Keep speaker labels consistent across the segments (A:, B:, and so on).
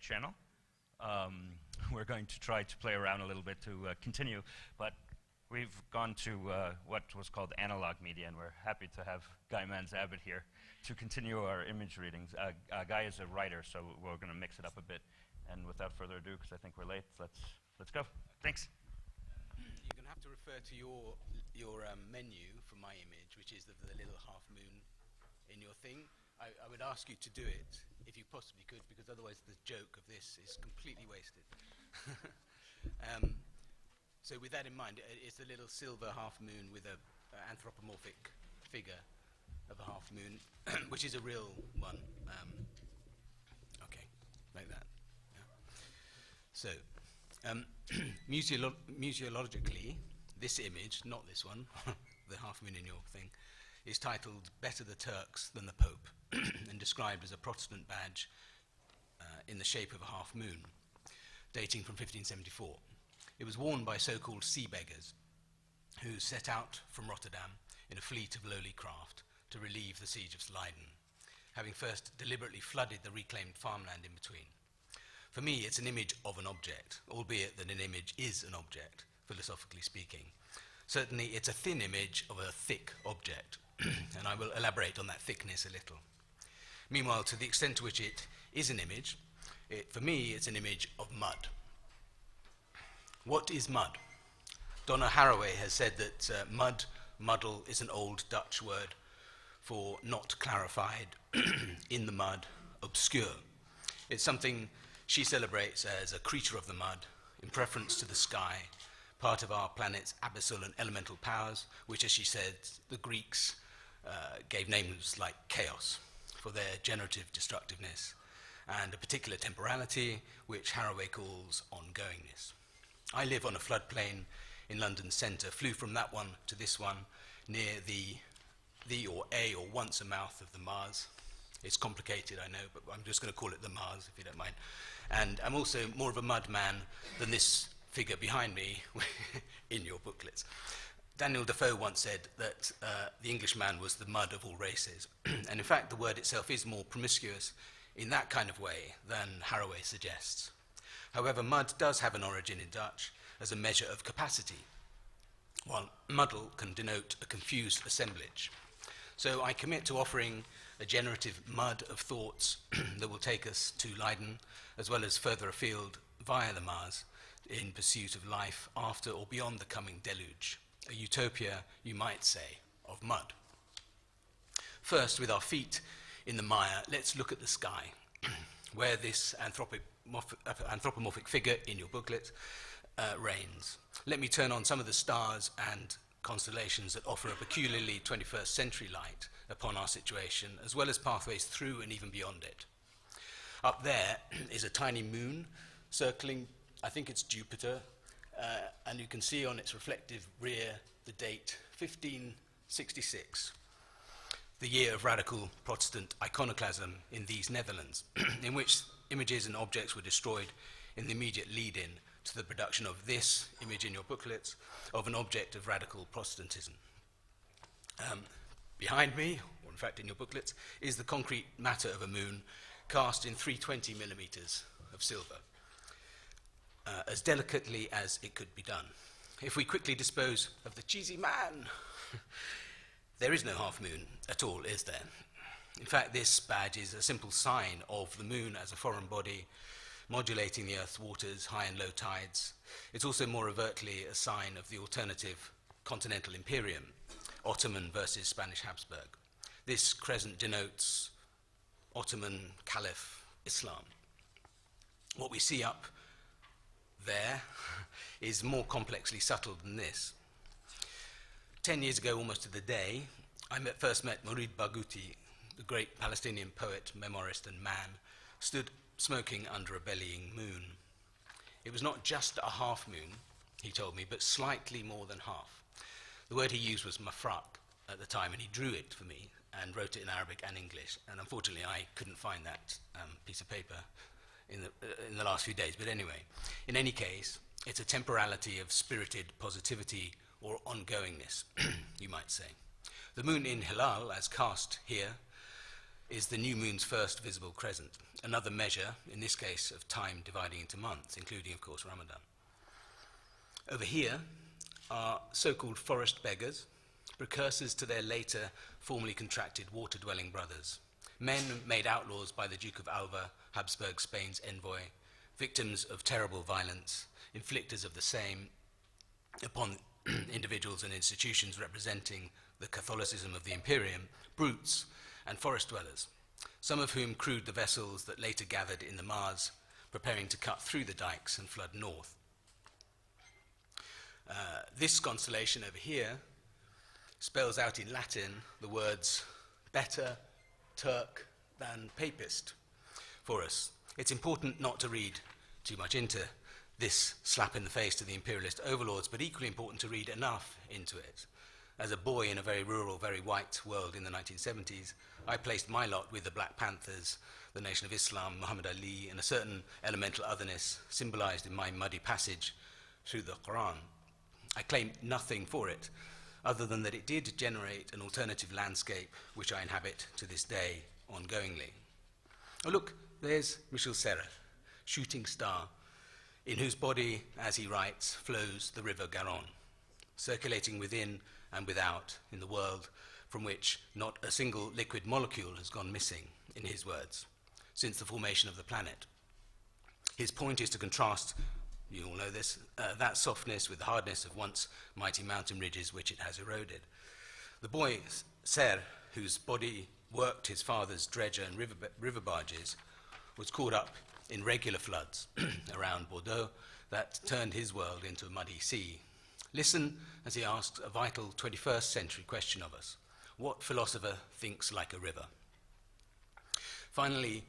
A: channel. We're going to try to play around a little bit to continue, but we've gone to what was called analog media, and we're happy to have Guy Mannes-Abbott here to continue our image readings. Guy is a writer, so we're going to mix it up a bit. And without further ado, because I think we're late, let's go. Thanks.
B: You're going to have to refer to your menu for my image, which is the little half moon in your thing. I would ask you to do it if you possibly could, because otherwise the joke of this is completely wasted. So with that in mind, it's a little silver half moon with an anthropomorphic figure of a half moon, which is a real one. Okay, like that. Yeah. So, museologically, this image, not this one, the half moon in your thing, is titled "Better the Turks Than the Pope" and described as a Protestant badge in the shape of a half moon, dating from 1574. It was worn by so-called sea beggars who set out from Rotterdam in a fleet of lowly craft to relieve the siege of Leiden, having first deliberately flooded the reclaimed farmland in between. For me, it's an image of an object, albeit that an image is an object, philosophically speaking. Certainly, it's a thin image of a thick object, and I will elaborate on that thickness a little. Meanwhile, to the extent to which it is an image, for me, it's an image of mud. What is mud? Donna Haraway has said that muddle, is an old Dutch word for not clarified, in the mud, obscure. It's something she celebrates as a creature of the mud, in preference to the sky, part of our planet's abyssal and elemental powers, which, as she said, the Greeks gave names like chaos for their generative destructiveness, and a particular temporality, which Haraway calls ongoingness. I live on a floodplain in London's centre, flew from that one to this one, near the or once a mouth of the Mars. It's complicated, I know, but I'm just going to call it the Mars, if you don't mind. And I'm also more of a mud man than this figure behind me in your booklets. Daniel Defoe once said that the Englishman was the mud of all races. And in fact, the word itself is more promiscuous in that kind of way than Haraway suggests. However, mud does have an origin in Dutch as a measure of capacity, while muddle can denote a confused assemblage. So I commit to offering a generative mud of thoughts that will take us to Leiden, as well as further afield via the Mars, in pursuit of life after or beyond the coming deluge, a utopia, you might say, of mud. First, with our feet in the mire, let's look at the sky, where this anthropomorphic figure in your booklet reigns. Let me turn on some of the stars and constellations that offer a peculiarly 21st century light upon our situation, as well as pathways through and even beyond it. Up there is a tiny moon circling, I think it's Jupiter, and you can see on its reflective rear the date 1566, the year of radical Protestant iconoclasm in these Netherlands, in which images and objects were destroyed in the immediate lead-in to the production of this image in your booklets of an object of radical Protestantism. Behind me, or in fact in your booklets, is the concrete matter of a moon cast in 320 millimeters of silver, as delicately as it could be done. If we quickly dispose of the cheesy man, there is no half moon at all, is there? In fact, this badge is a simple sign of the moon as a foreign body, modulating the Earth's waters, high and low tides. It's also more overtly a sign of the alternative continental imperium, Ottoman versus Spanish Habsburg. This crescent denotes Ottoman Caliph Islam. What we see up there is more complexly subtle than this. 10 years ago, almost to the day, I first met Mourid Barghouti, the great Palestinian poet, memoirist, and man, stood smoking under a bellying moon. It was not just a half moon, he told me, but slightly more than half. The word he used was mafraq at the time, and he drew it for me and wrote it in Arabic and English. And unfortunately, I couldn't find that piece of paper in the last few days. But anyway, in any case, it's a temporality of spirited positivity or ongoingness, you might say. The moon in Hilal, as cast here, is the new moon's first visible crescent, another measure, in this case, of time dividing into months, including, of course, Ramadan. Over here are so-called forest beggars, precursors to their later formally contracted water-dwelling brothers, men made outlaws by the Duke of Alva, Habsburg Spain's envoy, victims of terrible violence, inflictors of the same upon individuals and institutions representing the Catholicism of the Imperium, brutes, and forest dwellers, some of whom crewed the vessels that later gathered in the Maas, preparing to cut through the dikes and flood north. This constellation over here spells out in Latin the words better Turk than papist for us. It's important not to read too much into this slap in the face to the imperialist overlords, but equally important to read enough into it. As a boy in a very rural, very white world in the 1970s, I placed my lot with the Black Panthers, the Nation of Islam, Muhammad Ali, and a certain elemental otherness symbolized in my muddy passage through the Quran. I claim nothing for it, other than that it did generate an alternative landscape which I inhabit to this day ongoingly. Oh look, there's Michel Serres, shooting star, in whose body, as he writes, flows the river Garonne, circulating within and without in the world from which not a single liquid molecule has gone missing, in his words, since the formation of the planet. His point is to contrast, you all know this, that softness with the hardness of once mighty mountain ridges which it has eroded. The boy, Serres, whose body worked his father's dredger and river barges, was caught up in regular floods around Bordeaux that turned his world into a muddy sea. Listen as he asks a vital 21st century question of us. What philosopher thinks like a river? Finally,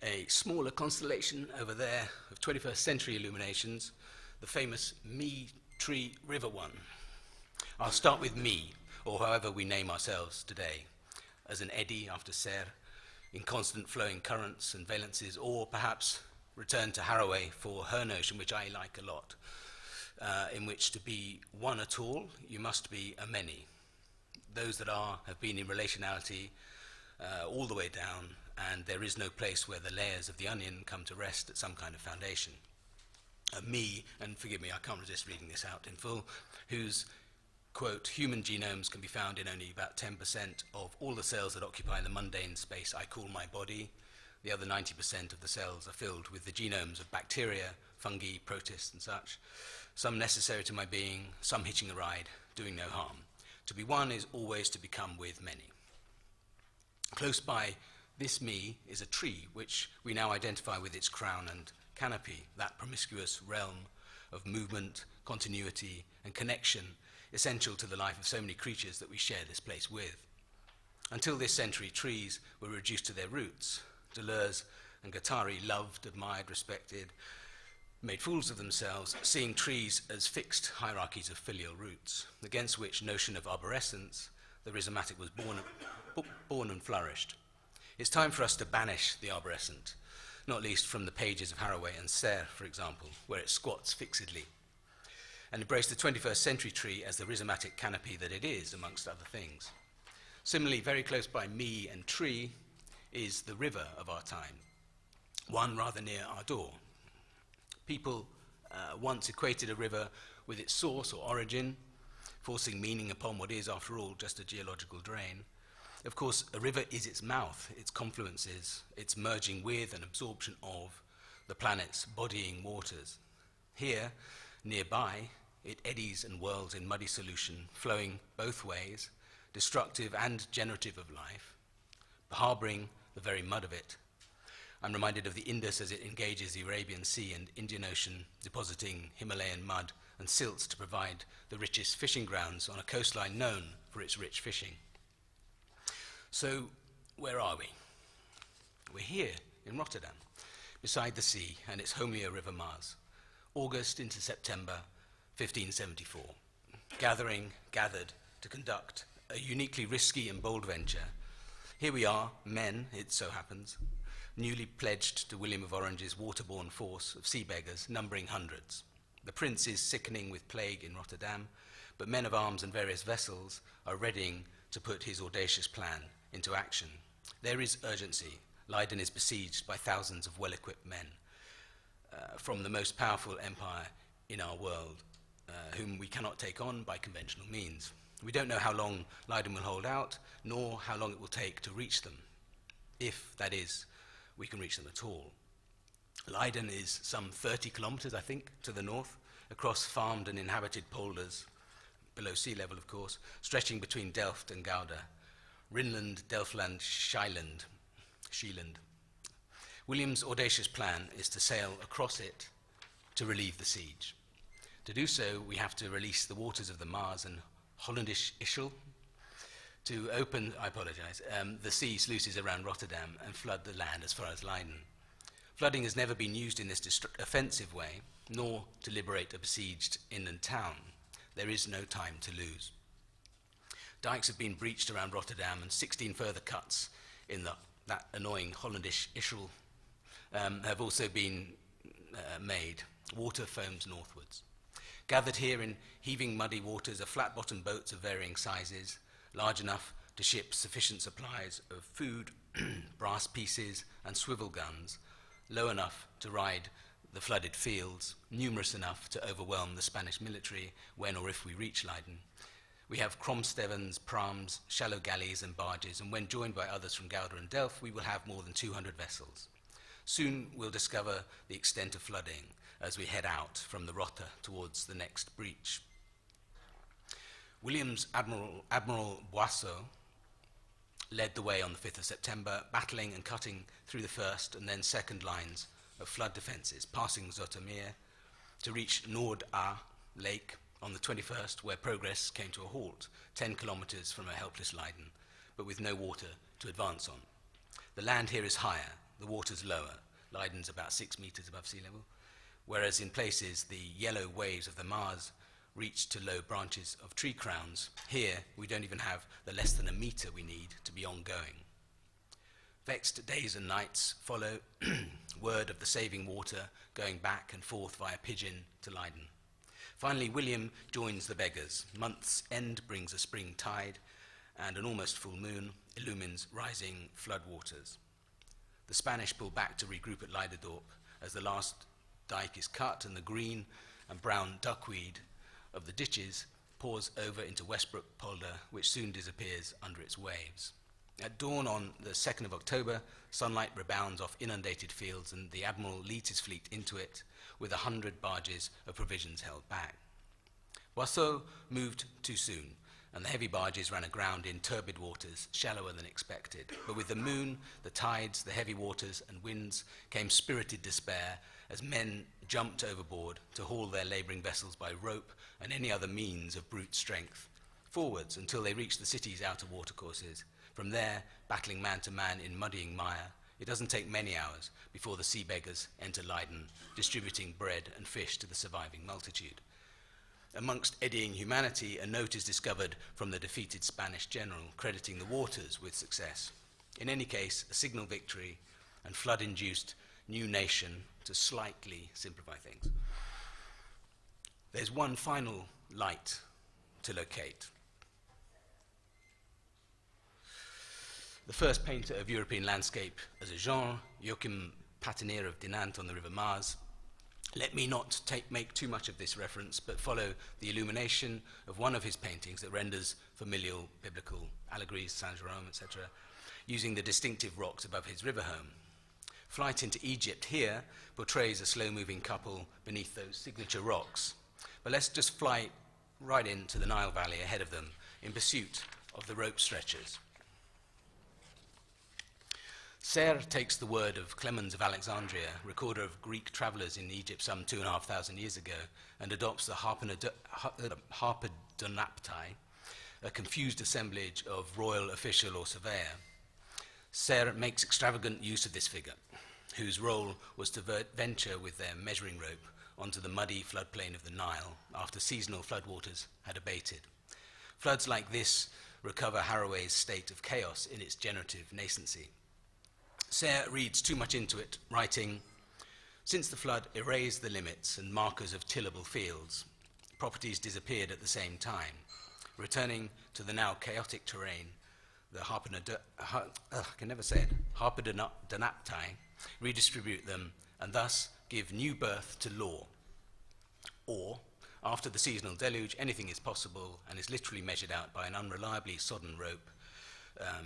B: a smaller constellation over there of 21st century illuminations, the famous Me Tree River one. I'll start with me, or however we name ourselves today, as an eddy after Serres, in constant flowing currents and valences, or perhaps return to Haraway for her notion, which I like a lot, in which to be one at all, you must be a many. Those that are have been in relationality all the way down, and there is no place where the layers of the onion come to rest at some kind of foundation. Me, and forgive me, I can't resist reading this out in full, whose, quote, human genomes can be found in only about 10% of all the cells that occupy the mundane space I call my body. The other 90% of the cells are filled with the genomes of bacteria, fungi, protists, and such, some necessary to my being, some hitching a ride, doing no harm. To be one is always to become with many. Close by this me is a tree, which we now identify with its crown and canopy, that promiscuous realm of movement, continuity, and connection essential to the life of so many creatures that we share this place with. Until this century, trees were reduced to their roots. Deleuze and Guattari loved, admired, respected, made fools of themselves, seeing trees as fixed hierarchies of filial roots, against which notion of arborescence the rhizomatic was born and flourished. It's time for us to banish the arborescent, not least from the pages of Haraway and Serres, for example, where it squats fixedly, and embrace the 21st century tree as the rhizomatic canopy that it is, amongst other things. Similarly, very close by me and tree is the river of our time, one rather near our door. People once equated a river with its source or origin, forcing meaning upon what is, after all, just a geological drain. Of course, a river is its mouth, its confluences, its merging with and absorption of the planet's bodying waters. Here, nearby, it eddies and whirls in muddy solution, flowing both ways, destructive and generative of life, harboring the very mud of it. I'm reminded of the Indus as it engages the Arabian Sea and Indian Ocean, depositing Himalayan mud and silts to provide the richest fishing grounds on a coastline known for its rich fishing. So, where are we? We're here in Rotterdam, beside the sea and its homelier river Maas, August into September 1574, gathered to conduct a uniquely risky and bold venture. Here we are, men, it so happens, newly pledged to William of Orange's waterborne force of sea beggars, numbering hundreds. The prince is sickening with plague in Rotterdam, but men of arms and various vessels are readying to put his audacious plan into action. There is urgency. Leiden is besieged by thousands of well-equipped men from the most powerful empire in our world, whom we cannot take on by conventional means. We don't know how long Leiden will hold out, nor how long it will take to reach them, if, that is, we can reach them at all. Leiden is some 30 kilometers, I think, to the north, across farmed and inhabited polders, below sea level, of course, stretching between Delft and Gouda, Rinland, Delftland, Schieland. William's audacious plan is to sail across it to relieve the siege. To do so, we have to release the waters of the Maas and Hollandisch Ischel to open, the sea sluices around Rotterdam and flood the land as far as Leiden. Flooding has never been used in this offensive way, nor to liberate a besieged inland town. There is no time to lose. Dikes have been breached around Rotterdam, and 16 further cuts in that annoying Hollandisch Ischel have also been made. Water foams northwards. Gathered here in heaving muddy waters are flat-bottomed boats of varying sizes, large enough to ship sufficient supplies of food, brass pieces, and swivel guns, low enough to ride the flooded fields, numerous enough to overwhelm the Spanish military when or if we reach Leiden. We have kromstevens, prams, shallow galleys, and barges, and when joined by others from Gouda and Delft, we will have more than 200 vessels. Soon we'll discover the extent of flooding as we head out from the Rotte towards the next breach. William's Admiral Boisseau led the way on the 5th of September, battling and cutting through the first and then second lines of flood defences, passing Zoetermeer to reach Noord-A Lake on the 21st, where progress came to a halt, 10 kilometres from a helpless Leiden, but with no water to advance on. The land here is higher, the water's lower. Leiden's about 6 metres above sea level, whereas in places the yellow waves of the Maas reach to low branches of tree crowns. Here, we don't even have the less than a metre we need to be ongoing. Vexed days and nights follow, word of the saving water going back and forth via pigeon to Leiden. Finally, William joins the beggars. Month's end brings a spring tide, and an almost full moon illumines rising flood waters. The Spanish pull back to regroup at Leiderdorp as the last dike is cut and the green and brown duckweed of the ditches pours over into Westbrook Polder, which soon disappears under its waves. At dawn on the 2nd of October, sunlight rebounds off inundated fields, and the Admiral leads his fleet into it with 100 barges of provisions held back. Boisseau moved too soon, and the heavy barges ran aground in turbid waters, shallower than expected. But with the moon, the tides, the heavy waters, and winds came spirited despair as men jumped overboard to haul their labouring vessels by rope and any other means of brute strength forwards until they reached the city's outer watercourses. From there, battling man to man in muddying mire, it doesn't take many hours before the sea beggars enter Leiden, distributing bread and fish to the surviving multitude. Amongst eddying humanity, a note is discovered from the defeated Spanish general, crediting the waters with success. In any case, a signal victory and flood-induced new nation to slightly simplify things. There's one final light to locate. The first painter of European landscape as a genre, Joachim Patinier of Dinant on the River Maas. Let me not make too much of this reference, but follow the illumination of one of his paintings that renders familial biblical allegories, Saint Jerome, etc., using the distinctive rocks above his river home. Flight into Egypt here portrays a slow-moving couple beneath those signature rocks. But let's just fly right into the Nile Valley ahead of them in pursuit of the rope stretchers. Serre takes the word of Clemens of Alexandria, recorder of Greek travellers in Egypt some 2,500 years ago, and adopts the Harpedonaptai, a confused assemblage of royal official or surveyor. Serre makes extravagant use of this figure, whose role was to venture with their measuring rope onto the muddy floodplain of the Nile after seasonal floodwaters had abated. Floods like this recover Haraway's state of chaos in its generative nascency. Serre reads too much into it, writing, "Since the flood erased the limits and markers of tillable fields, properties disappeared at the same time. Returning to the now chaotic terrain, the Harpagonapti, redistribute them, and thus give new birth to law. Or, after the seasonal deluge, anything is possible and is literally measured out by an unreliably sodden rope,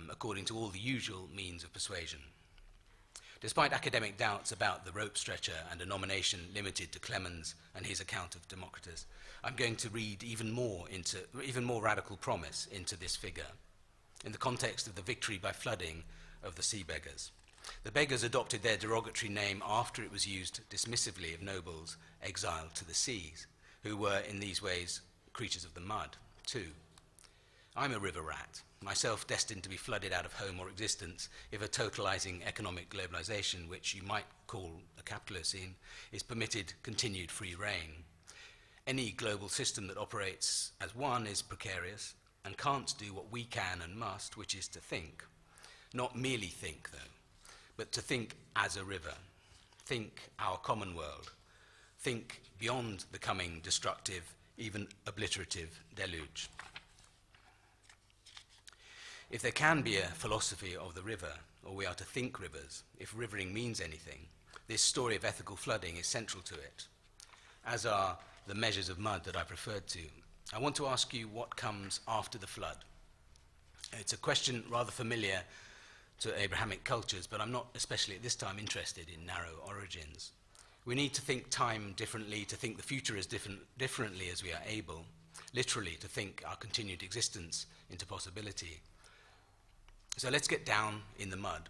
B: according to all the usual means of persuasion. Despite academic doubts about the rope stretcher and a nomination limited to Clemens and his account of Democritus, I'm going to read even more radical promise into this figure, in the context of the victory by flooding of the sea beggars. The beggars adopted their derogatory name after it was used dismissively of nobles exiled to the seas, who were in these ways creatures of the mud, too. I'm a river rat, myself destined to be flooded out of home or existence if a totalizing economic globalization, which you might call a capitalocene, is permitted continued free reign. Any global system that operates as one is precarious and can't do what we can and must, which is to think. Not merely think, though, but to think as a river. Think our common world. Think beyond the coming destructive, even obliterative deluge. If there can be a philosophy of the river, or we are to think rivers, if rivering means anything, this story of ethical flooding is central to it, as are the measures of mud that I've referred to. I want to ask you what comes after the flood. It's a question rather familiar to Abrahamic cultures, but I'm not especially at this time interested in narrow origins. We need to think time differently, to think the future as differently as we are able, literally to think our continued existence into possibility. So let's get down in the mud.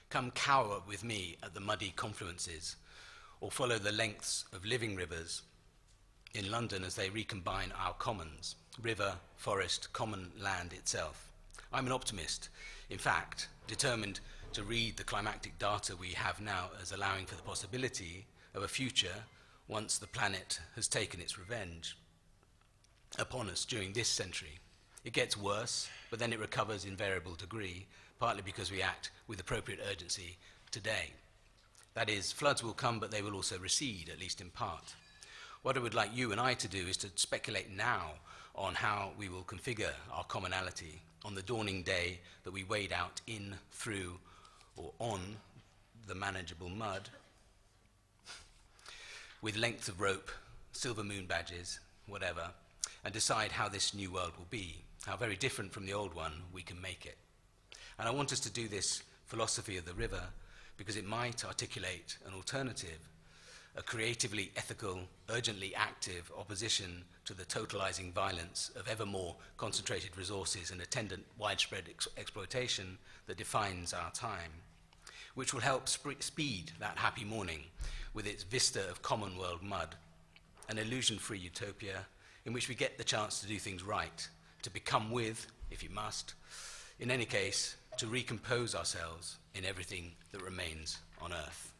B: Come cower with me at the muddy confluences, or follow the lengths of living rivers in London as they recombine our commons, river, forest, common land itself. I'm an optimist, in fact, determined to read the climactic data we have now as allowing for the possibility of a future once the planet has taken its revenge upon us during this century. It gets worse, but then it recovers in variable degree, partly because we act with appropriate urgency today. That is, floods will come, but they will also recede, at least in part. What I would like you and I to do is to speculate now on how we will configure our commonality on the dawning day that we wade out in, through, or on the manageable mud with lengths of rope, silver moon badges, whatever, and decide how this new world will be, how very different from the old one we can make it. And I want us to do this philosophy of the river because it might articulate an alternative, a creatively ethical, urgently active opposition to the totalizing violence of ever more concentrated resources and attendant widespread exploitation that defines our time, which will help speed that happy morning with its vista of common world mud, an illusion-free utopia in which we get the chance to do things right, to become with, if you must, in any case, to recompose ourselves in everything that remains on Earth.